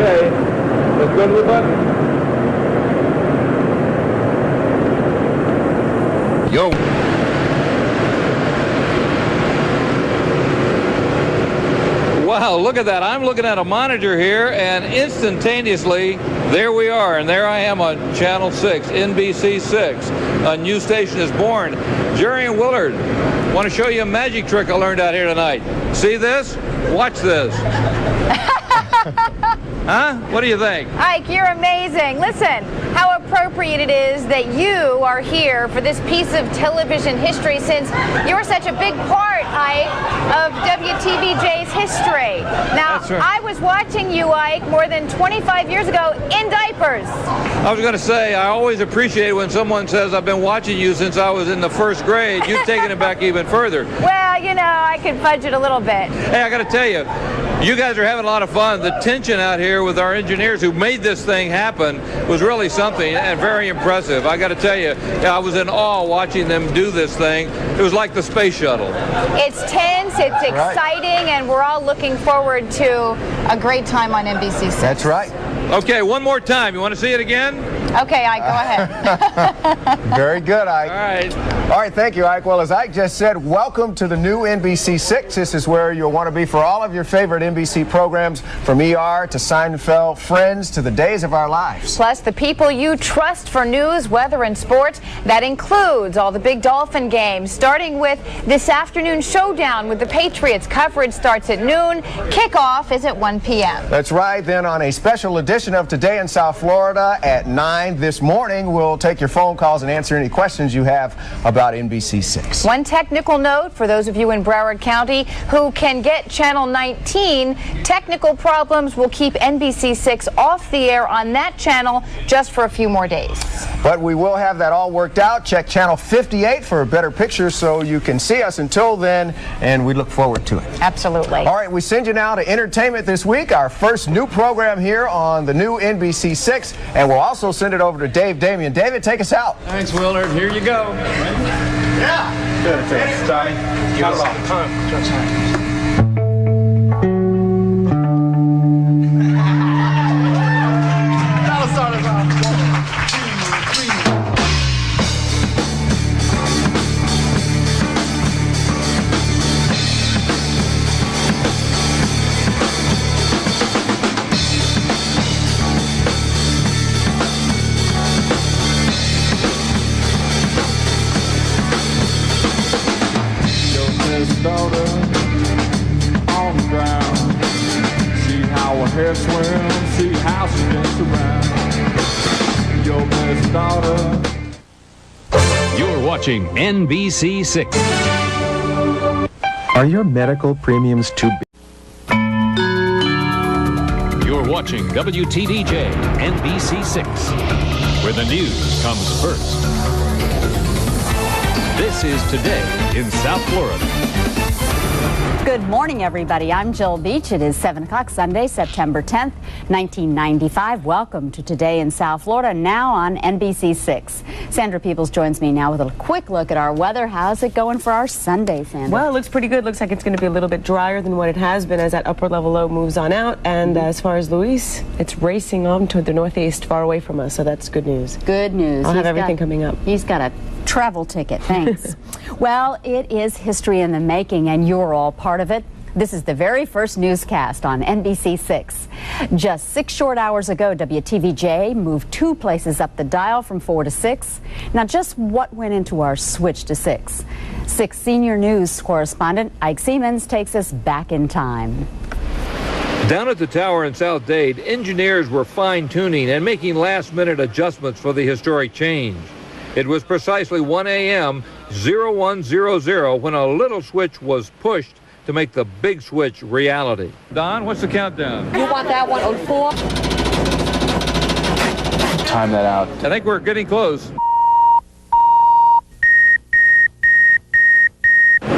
Okay, let's go to the button. Yo. Wow, look at that. I'm looking at a monitor here, and instantaneously, there we are. And there I am on Channel 6, NBC 6. A new station is born. Jerry and Willard, want to show you a magic trick I learned out here tonight. See this? Watch this. Huh? What do you think? Ike, you're amazing. Listen, how appropriate it is that you are here for this piece of television history, since you're such a big part, Ike, of WTVJ's history. Now, That's right. I was watching you, Ike, more than 25 years ago in diapers. I was going to say, I always appreciate when someone says, I've been watching you since I was in the first grade. You've taken it back even further. Well, you know, I could fudge it a little bit. Hey, I got to tell you, you guys are having a lot of fun. The tension out here with our engineers who made this thing happen was really something and very impressive. I got to tell you, I was in awe watching them do this thing. It was like the space shuttle. It's tense, it's exciting, and we're all looking forward to a great time on NBC 6. That's right. Okay, one more time. You want to see it again? Okay, Ike, go ahead. Very good, Ike. All right. All right, thank you, Ike. Well, as Ike just said, welcome to the new NBC 6. This is where you'll want to be for all of your favorite NBC programs, from ER to Seinfeld, Friends to the Days of Our Lives. Plus, the people you trust for news, weather, and sports. That includes all the big Dolphin games, starting with this afternoon showdown with the Patriots. Coverage starts at noon. Kickoff is at 1 p.m. That's right. Then on a special edition of Today in South Florida at 9 this morning, we'll take your phone calls and answer any questions you have about NBC 6. One technical note for those of you in Broward County who can get Channel 19, technical problems will keep NBC 6 off the air on that channel just for a few more days. But we will have that all worked out. Check Channel 58 for a better picture so you can see us until then, and we look forward to it. Absolutely. All right, we send you now to Entertainment This Week, our first new program here on the new NBC 6, and we'll also send it over to Dave Damien. David, take us out. Thanks, Willard. Here you go. Yeah. Good. Thanks, Tommy. Not at all. Daughter on the ground, see how her hair swims, see how she spins around. Your best daughter. You're watching NBC 6. Are your medical premiums too big? You're watching WTVJ NBC 6, where the news comes first. This is Today in South Florida. Good morning, everybody. I'm Jill Beach. It is 7 o'clock Sunday, September 10th, 1995. Welcome to Today in South Florida, now on NBC 6. Sandra Peebles joins me now with a quick look at our weather. How's it going for our Sunday, Sandra? Well, it looks pretty good. Looks like it's going to be a little bit drier than what it has been as that upper level low moves on out. And as far as Luis, it's racing on to the northeast, far away from us, so that's good news. Good news. I'll have everything coming up. He's got a travel ticket. Thanks. Well, it is history in the making, and you're all part of it. This is the very first newscast on NBC 6. Just 6 short hours ago, WTVJ moved 2 places up the dial from 4 to 6. Now, just what went into our switch to 6? 6 senior news correspondent Ike Siemens takes us back in time. Down at the tower in South Dade, engineers were fine-tuning and making last-minute adjustments for the historic change. It was precisely 1 a.m. 0100 when a little switch was pushed to make the big switch reality. Don, what's the countdown? You want that one on 4? Time that out. I think we're getting close.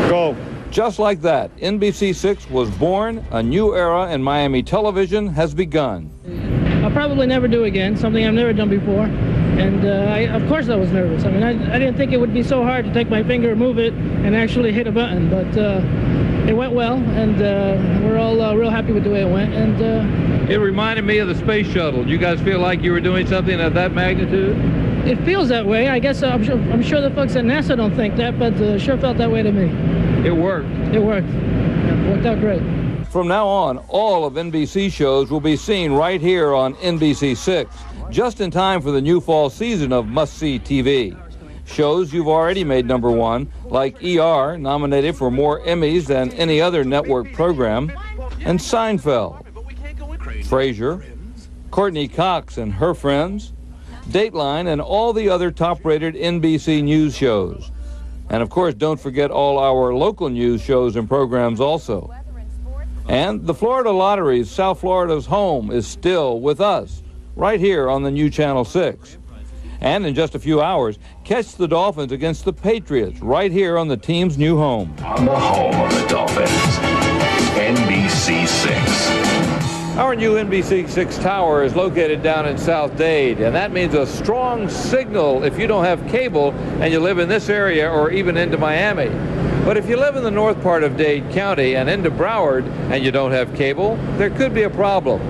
Go. Just like that, NBC 6 was born. A new era in Miami television has begun. I'll probably never do again, something I've never done before. And of course I was nervous. I mean, I didn't think it would be so hard to take my finger and move it and actually hit a button, but it went well, and we're all real happy with the way it went, and It reminded me of the space shuttle. Did you guys feel like you were doing something of that magnitude? It feels that way. I guess I'm sure the folks at NASA don't think that, but sure felt that way to me. It worked. It worked. Yeah, it worked out great. From now on, all of NBC shows will be seen right here on NBC6, just in time for the new fall season of must-see TV. Shows you've already made #1, like ER, nominated for more Emmys than any other network program, and Seinfeld, Frasier, Courtney Cox and Her Friends, Dateline, and all the other top-rated NBC News shows. And of course, don't forget all our local news shows and programs also. And the Florida Lottery's South Florida's home is still with us, right here on the new Channel 6. And in just a few hours, catch the Dolphins against the Patriots right here on the team's new home. On the home of the Dolphins, NBC6. Our new NBC6 tower is located down in South Dade, and that means a strong signal if you don't have cable and you live in this area or even into Miami. But if you live in the north part of Dade County and into Broward and you don't have cable, there could be a problem.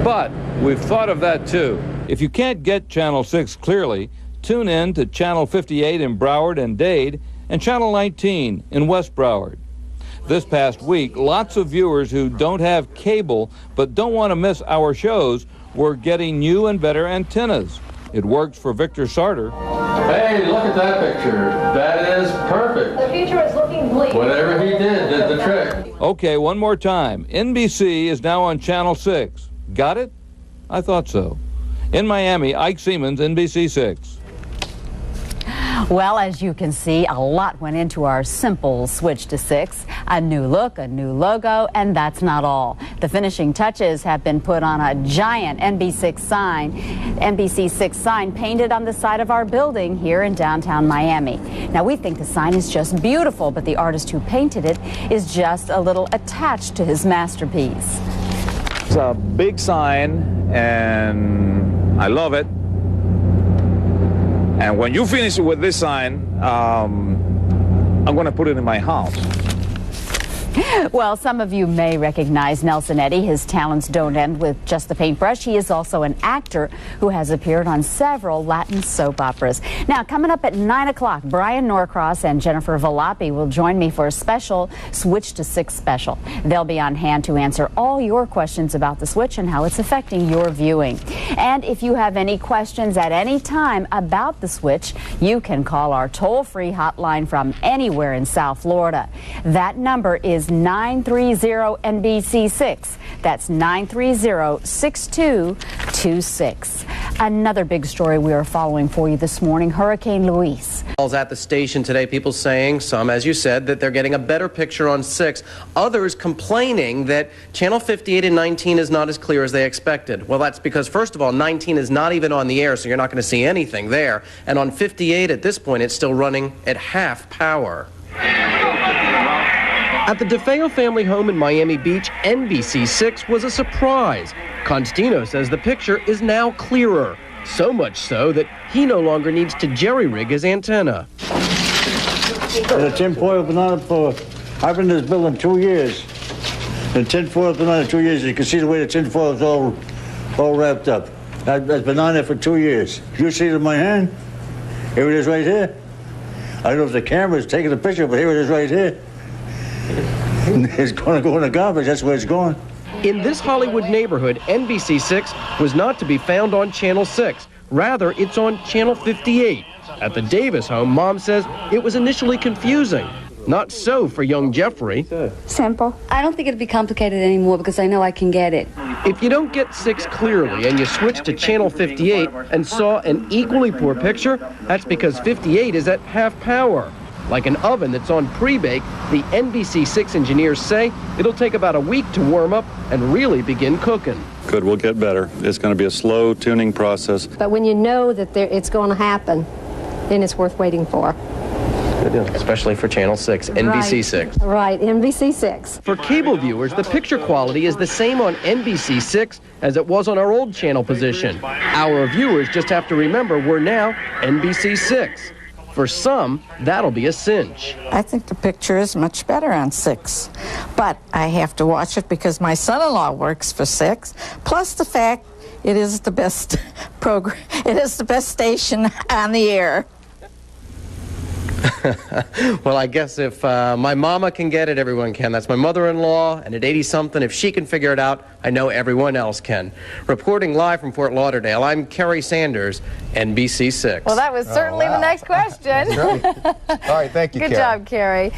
But we've thought of that too. If you can't get Channel 6 clearly, tune in to Channel 58 in Broward and Dade and Channel 19 in West Broward. This past week, lots of viewers who don't have cable but don't want to miss our shows were getting new and better antennas. It works for Victor Sarter. Hey, look at that picture. That is perfect. The future is looking bleak. Whatever he did the trick. Okay, one more time. NBC is now on Channel 6. Got it? I thought so. In Miami, Ike Siemens, NBC6. Well, as you can see, a lot went into our simple switch to 6. A new look, a new logo, and that's not all. The finishing touches have been put on a giant NBC6 sign painted on the side of our building here in downtown Miami. Now, we think the sign is just beautiful, but the artist who painted it is just a little attached to his masterpiece. It's a big sign, and I love it. And when you finish with this sign, I'm going to put it in my house. Well, some of you may recognize Nelson Eddy. His talents don't end with just the paintbrush. He is also an actor who has appeared on several Latin soap operas. Now, coming up at 9 o'clock, Brian Norcross and Jennifer Valapi will join me for a special Switch to 6 special. They'll be on hand to answer all your questions about the Switch and how it's affecting your viewing. And if you have any questions at any time about the Switch, you can call our toll-free hotline from anywhere in South Florida. That number is 930-NBC6. That's 930-6226. Another big story we are following for you this morning, Hurricane Luis. At the station today, people saying, some, as you said, that they're getting a better picture on 6. Others complaining that Channel 58 and 19 is not as clear as they expected. Well, that's because, first of all, 19 is not even on the air, so you're not going to see anything there. And on 58, at this point, it's still running at half power. At the DeFeo family home in Miami Beach, NBC6 was a surprise. Constantino says the picture is now clearer, so much so that he no longer needs to jerry-rig his antenna. The tinfoil banana for, I've been in this building 2 years. The tinfoil banana 2 years, you can see the way the tinfoil is all wrapped up. I've been on there for 2 years. You see it in my hand? Here it is right here. I don't know if the camera is taking the picture, but here it is right here. It's going to go in the garbage. That's where it's going. In this Hollywood neighborhood, NBC6 was not to be found on Channel 6. Rather, it's on Channel 58. At the Davis home, Mom says it was initially confusing. Not so for young Jeffrey. Simple. I don't think it'd be complicated anymore because I know I can get it. If you don't get 6 clearly and you switch to Channel 58 and saw an equally poor picture, that's because 58 is at half power. Like an oven that's on pre-bake, the NBC6 engineers say it'll take about a week to warm up and really begin cooking. Good, we'll get better. It's going to be a slow tuning process. But when you know that it's going to happen, then it's worth waiting for. Especially for Channel 6, NBC6. Right, NBC6. For cable viewers, the picture quality is the same on NBC6 as it was on our old channel position. Our viewers just have to remember we're now NBC6. For some, that'll be a cinch. I think the picture is much better on 6, but I have to watch it because my son-in-law works for 6, plus the fact it is the best program, it is the best station on the air. Well, I guess if my mama can get it, everyone can. That's my mother-in-law, and at 80-something, if she can figure it out, I know everyone else can. Reporting live from Fort Lauderdale, I'm Kerry Sanders, NBC 6. Well, that was certainly the next question. All right, thank you, Good Kerry. job, Kerry.